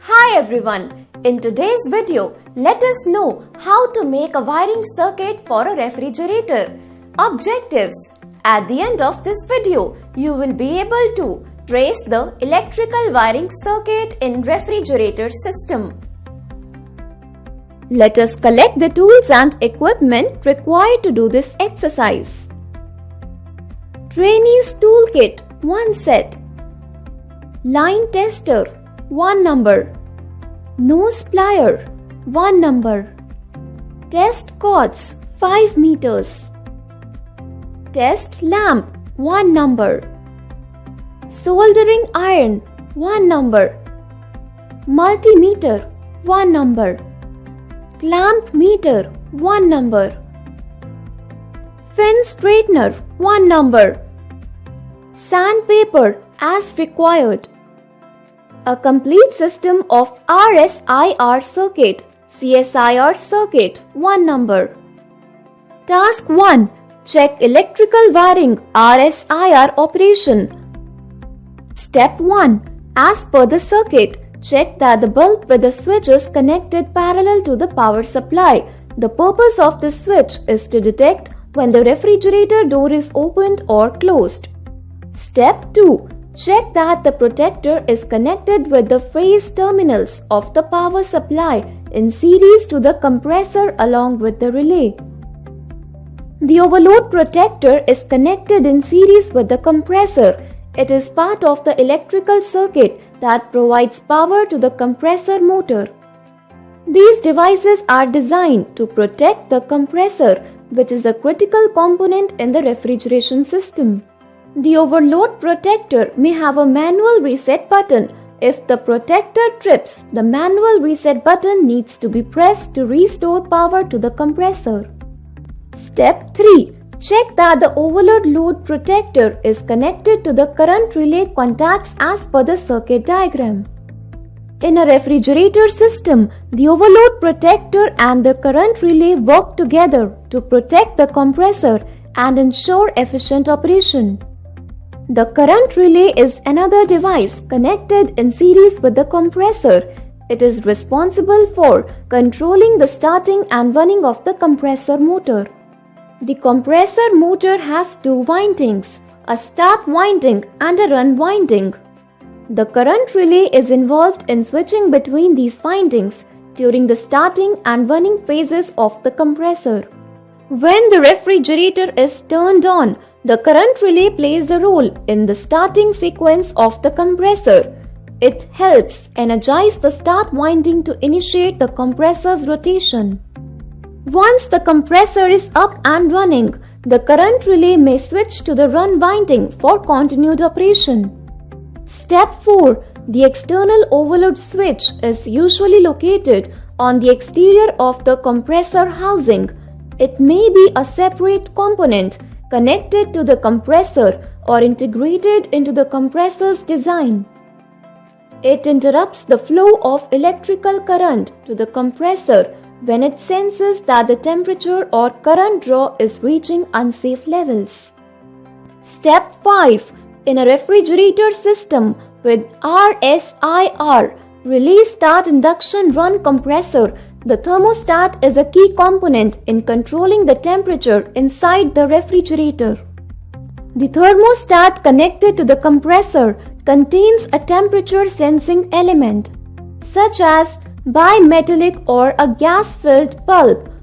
Hi everyone! In today's video, let us know how to make a wiring circuit for a refrigerator. Objectives: at the end of this video, you will be able to trace the electrical wiring circuit in refrigerator system. Let us collect the tools and equipment required to do this exercise. Trainee's toolkit 1 set. Line tester 1 number. Nose plier 1 number. Test cords 5 meters. Test lamp 1 number. Soldering iron 1 number. Multimeter 1 number. Clamp meter 1 number. Fin straightener 1 number. Sandpaper as required. A complete system of RSIR circuit, CSRI circuit 1 number. Task 1. Check electrical wiring RSIR operation. Step 1. As per the circuit, check that the bulb with the switch is connected parallel to the power supply. The purpose of this switch is to detect when the refrigerator door is opened or closed. Step 2. Check that the protector is connected with the phase terminals of the power supply in series to the compressor along with the relay. The overload protector is connected in series with the compressor. It is part of the electrical circuit that provides power to the compressor motor. These devices are designed to protect the compressor, which is a critical component in the refrigeration system. The overload protector may have a manual reset button. If the protector trips, the manual reset button needs to be pressed to restore power to the compressor. Step 3. Check that the overload load protector is connected to the current relay contacts as per the circuit diagram. In a refrigerator system, the overload protector and the current relay work together to protect the compressor and ensure efficient operation. The current relay is another device connected in series with the compressor. It is responsible for controlling the starting and running of the compressor motor. The compressor motor has 2 windings, a start winding and a run winding. The current relay is involved in switching between these windings during the starting and running phases of the compressor. When the refrigerator is turned on, the current relay plays a role in the starting sequence of the compressor. It helps energize the start winding to initiate the compressor's rotation. Once the compressor is up and running, the current relay may switch to the run winding for continued operation. Step 4. The external overload switch is usually located on the exterior of the compressor housing. It may be a separate component connected to the compressor or integrated into the compressor's design. It interrupts the flow of electrical current to the compressor when it senses that the temperature or current draw is reaching unsafe levels. Step 5. In a refrigerator system with RSIR, relay start induction run compressor, the thermostat is a key component in controlling the temperature inside the refrigerator. The thermostat connected to the compressor contains a temperature sensing element, such as bimetallic or a gas-filled bulb.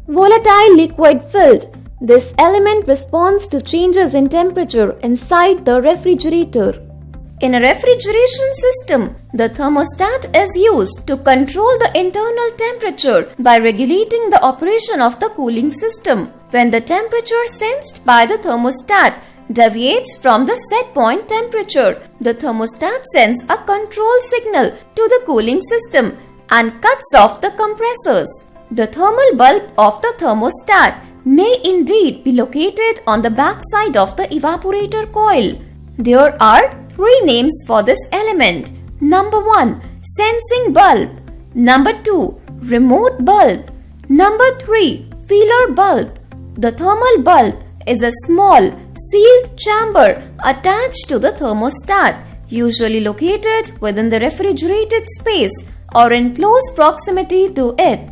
Volatile liquid filled. This element responds to changes in temperature inside the refrigerator. In a refrigeration system, the thermostat is used to control the internal temperature by regulating the operation of the cooling system. When the temperature sensed by the thermostat deviates from the set point temperature, the thermostat sends a control signal to the cooling system and cuts off the compressors. The thermal bulb of the thermostat may indeed be located on the back side of the evaporator coil. There are 3 names for this element. Number 1. Sensing bulb. Number 2. Remote bulb. Number 3. Feeler bulb. The thermal bulb is a small sealed chamber attached to the thermostat. usually located within the refrigerated space or in close proximity to it.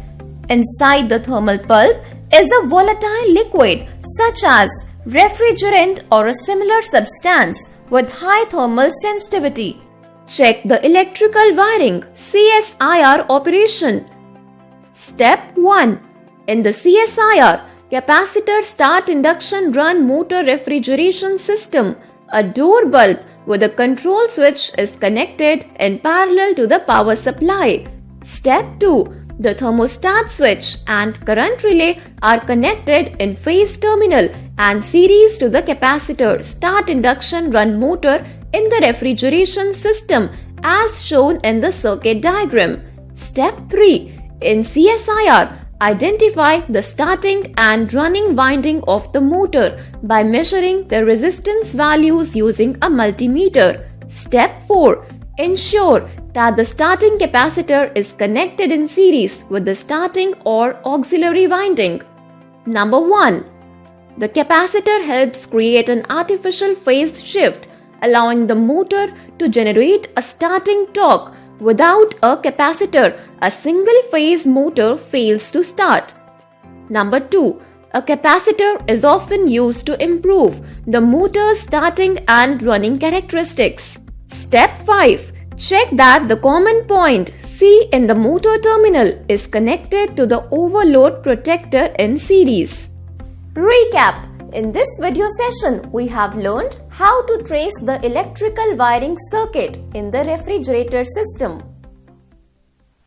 Inside the thermal pulp is a volatile liquid such as refrigerant or a similar substance with high thermal sensitivity. Check the electrical wiring CSIR operation. Step 1. In the CSIR, capacitor start induction run motor refrigeration system, a door bulb with a control switch is connected in parallel to the power supply. Step 2. The thermostat switch and current relay are connected in phase terminal and series to the capacitor start induction run motor in the refrigeration system as shown in the circuit diagram. Step 3. In CSIR, identify the starting and running winding of the motor by measuring the resistance values using a multimeter. Step 4. Ensure that the starting capacitor is connected in series with the starting or auxiliary winding. Number 1. The capacitor helps create an artificial phase shift, allowing the motor to generate a starting torque. Without a capacitor, a single phase motor fails to start. Number 2. A capacitor is often used to improve the motor's starting and running characteristics. Step 5. Check that the common point C in the motor terminal is connected to the overload protector in series. Recap. In this video session, we have learned how to trace the electrical wiring circuit in the refrigerator system.